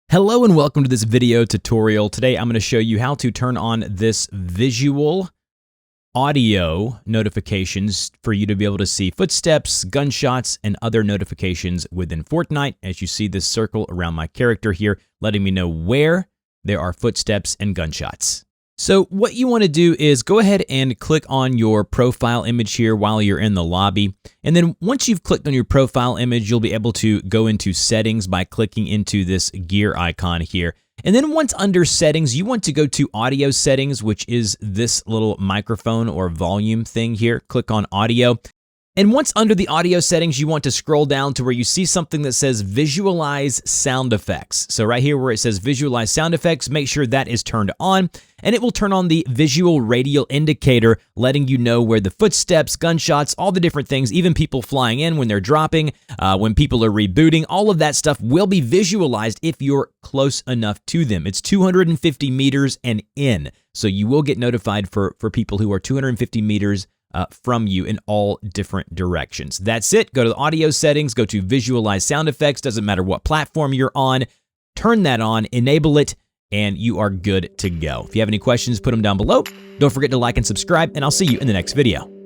Hello and welcome to this video tutorial. Today I'm going to show you how to turn on this visual audio notifications for you to be able to see footsteps, gunshots, and other notifications within Fortnite. As you see this circle around my character here, letting me know where there are footsteps and gunshots. So what you want to do is go ahead and click on your profile image here while you're in the lobby. And then once you've clicked on your profile image, you'll be able to go into settings by clicking into this gear icon here. And then once under settings, you want to go to audio settings, which is this little microphone or volume thing here. Click on audio. And once under the audio settings, you want to scroll down to where you see something that says visualize sound effects. So right here where it says visualize sound effects, make sure that is turned on, and it will turn on the visual radial indicator, letting you know where the footsteps, gunshots, all the different things, even people flying in when they're dropping, when people are rebooting, all of that stuff will be visualized if you're close enough to them. It's 250 meters and in, so you will get notified for people who are 250 meters from you in all different directions. That's it. Go to the audio settings, go to visualize sound effects, doesn't matter what platform you're on, turn that on, enable it, and you are good to go. If you have any questions, put them down below. Don't forget to like and subscribe, and I'll see you in the next video.